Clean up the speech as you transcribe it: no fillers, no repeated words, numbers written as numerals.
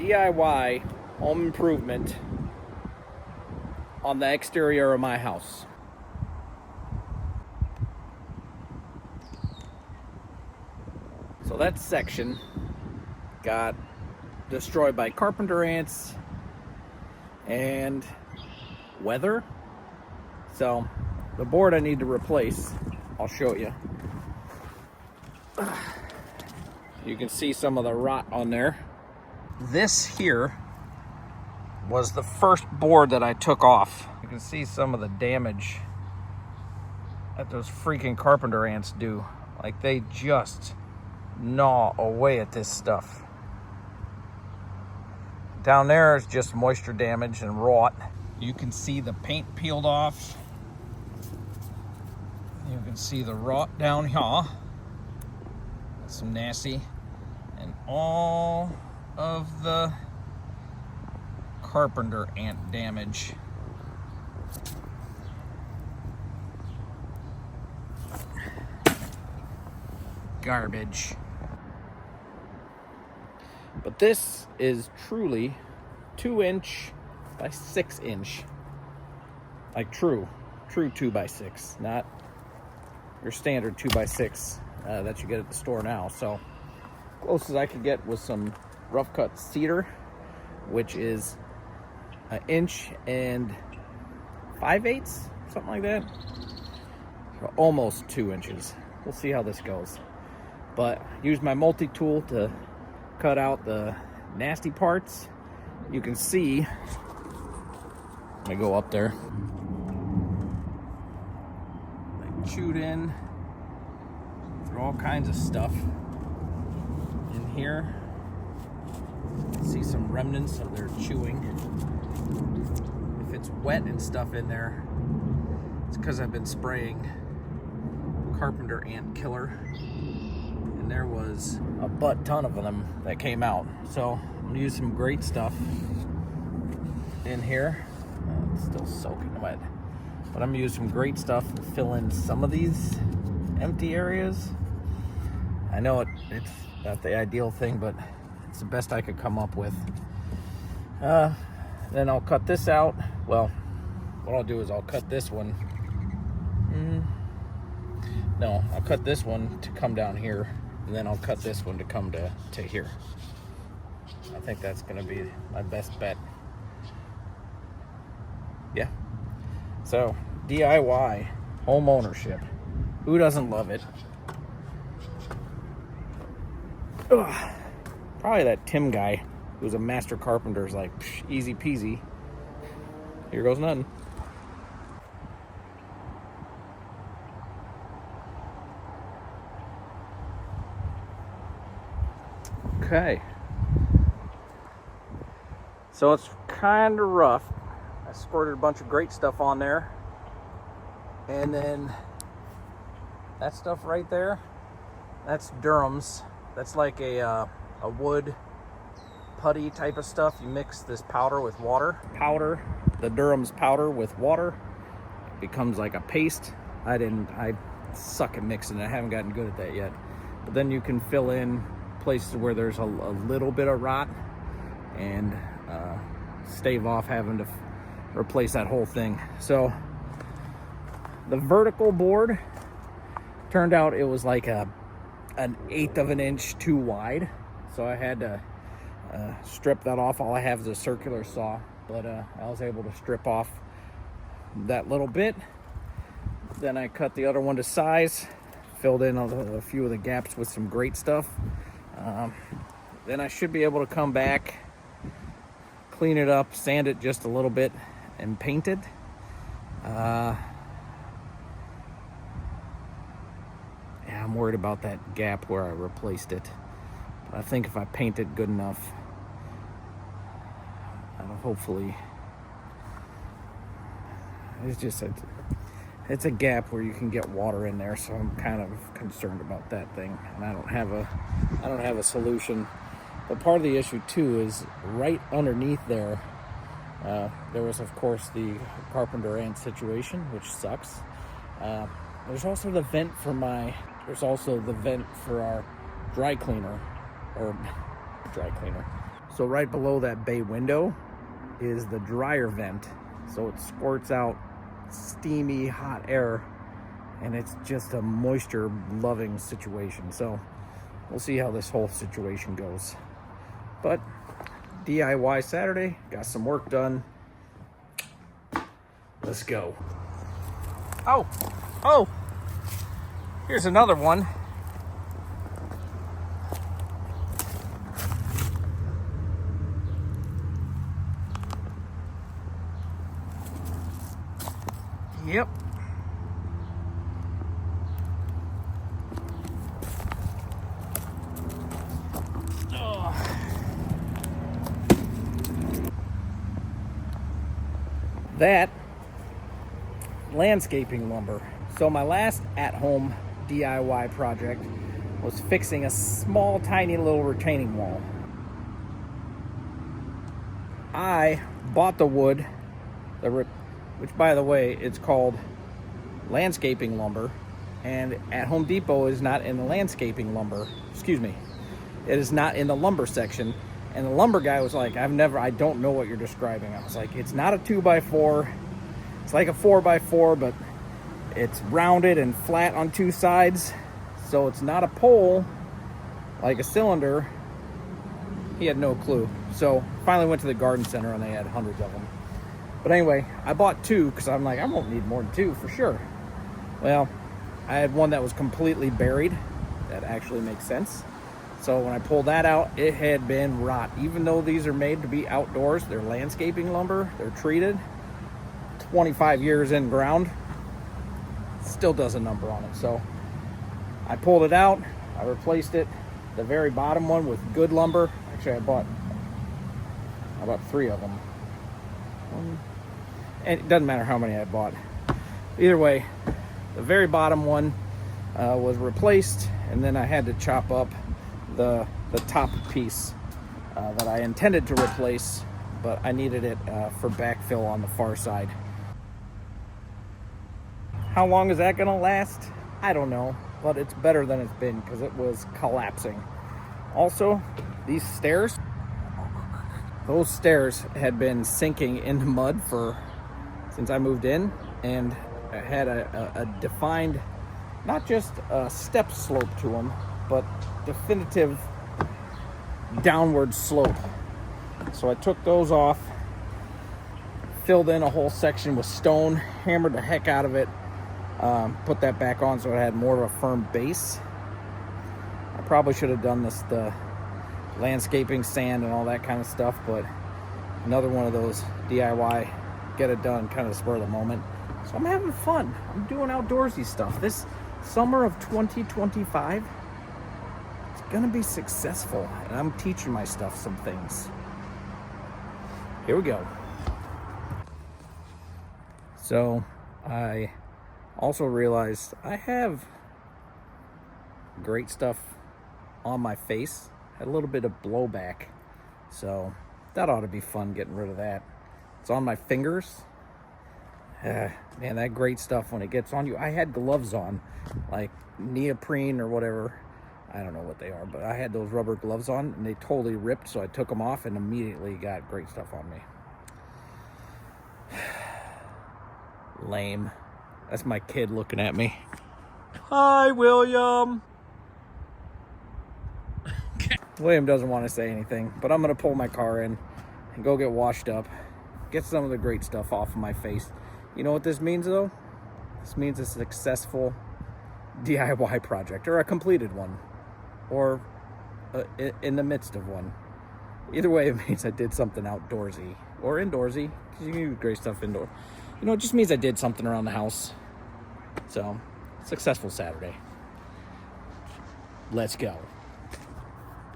DIY home improvement on the exterior of my house. So that section got destroyed by carpenter ants and weather. So the board I need to replace, I'll show you. You can see some of the rot on there. This here was the first board that I took off. You can see some of the damage that those freaking carpenter ants do. Like, they just gnaw away at this stuff. Down there is just moisture damage and rot. You can see the paint peeled off. You can see the rot down here. That's some nasty. And all of the carpenter ant damage. Garbage. But this is truly 2-inch by 6-inch. Like true 2x6, not your standard 2x6 that you get at the store now. So closest I could get was some rough cut cedar, which is 1 inch and 5/8, something like that. So almost 2 inches. We'll see how this goes. But use my multi-tool to cut out the nasty parts. You can see, I go up there, I chewed in through all kinds of stuff in here. See some remnants of their chewing. If it's wet and stuff in there, it's because I've been spraying carpenter ant killer, and there was a butt ton of them that came out. So I'm gonna use some great stuff in here. It's still soaking wet, but I'm gonna use some great stuff to fill in some of these empty areas. I know it's not the ideal thing, but it's the best I could come up with. Then I'll cut this out. Well, what I'll do is I'll cut this one. No, I'll cut this one to come down here, and then I'll cut this one to come to here. I think that's gonna be my best bet. Yeah. So, DIY home ownership. Who doesn't love it? Ugh. Probably that Tim guy who's a master carpenter is like, easy peasy. Here goes nothing. Okay. So it's kind of rough. I squirted a bunch of great stuff on there. And then that stuff right there, that's Durham's. That's like a wood putty type of stuff. You mix this powder with water. The Durham's powder with water. It becomes like a paste. I suck at mixing it. I haven't gotten good at that yet. But then you can fill in places where there's a little bit of rot and stave off having to replace that whole thing. So the vertical board turned out it was like an 1/8 of an inch too wide, so I had to strip that off. All I have is a circular saw, but I was able to strip off that little bit. Then I cut the other one to size, filled in a few of the gaps with some great stuff. Then I should be able to come back, clean it up, sand it just a little bit, and paint it. Yeah, I'm worried about that gap where I replaced it. But I think if I paint it good enough, that'll hopefully... It's a gap where you can get water in there, so I'm kind of concerned about that thing, and I don't have a solution. But part of the issue too is right underneath there, there was of course the carpenter ant situation, which sucks. There's also the vent for our dry cleaner. So right below that bay window is the dryer vent. So it squirts out steamy, hot air, and it's just a moisture loving situation. So we'll see how this whole situation goes. But DIY Saturday, got some work done. Let's go. Oh, here's another one. Yep. That landscaping lumber. So my last at-home DIY project was fixing a small, tiny little retaining wall. I bought the wood, which by the way, it's called landscaping lumber, and at Home Depot is not in the landscaping lumber. Excuse me. It is not in the lumber section. And the lumber guy was like, I don't know what you're describing. I was like, it's not a 2x4. It's like a 4x4, but it's rounded and flat on two sides. So it's not a pole like a cylinder. He had no clue. So finally went to the garden center and they had hundreds of them. But anyway, I bought two because I'm like, I won't need more than two for sure. Well, I had one that was completely buried. That actually makes sense. So when I pulled that out, it had been rot. Even though these are made to be outdoors, they're landscaping lumber, they're treated. 25 years in ground, still does a number on it. So I pulled it out, I replaced it, the very bottom one with good lumber. Actually, I bought three of them. And it doesn't matter how many I bought. Either way, the very bottom one was replaced, and then I had to chop up the top piece that I intended to replace, but I needed it for backfill on the far side. How long is that gonna last? I don't know, but it's better than it's been because it was collapsing. Also, these stairs, those stairs had been sinking in the mud since I moved in, and I had a defined, not just a step slope to them, but definitive downward slope. So I took those off, filled in a whole section with stone, hammered the heck out of it, put that back on so it had more of a firm base. I probably should have done the landscaping sand and all that kind of stuff, but another one of those DIY get it done kind of spur of the moment. So I'm having fun. I'm doing outdoorsy stuff. This summer of 2025, it's gonna be successful, and I'm teaching my stuff some things. Here we go. So I also realized I have great stuff on my face. Had a little bit of blowback, so that ought to be fun getting rid of that. It's on my fingers. Man, that great stuff when it gets on you. I had gloves on, like neoprene or whatever. I don't know what they are, but I had those rubber gloves on and they totally ripped, so I took them off and immediately got great stuff on me. Lame. That's my kid looking at me. Hi, William. William doesn't want to say anything, but I'm going to pull my car in and go get washed up, get some of the great stuff off of my face. You know what this means, though? This means a successful DIY project, or a completed one, or in the midst of one. Either way, it means I did something outdoorsy or indoorsy, because you can do great stuff indoor. You know, it just means I did something around the house. So, successful Saturday. Let's go.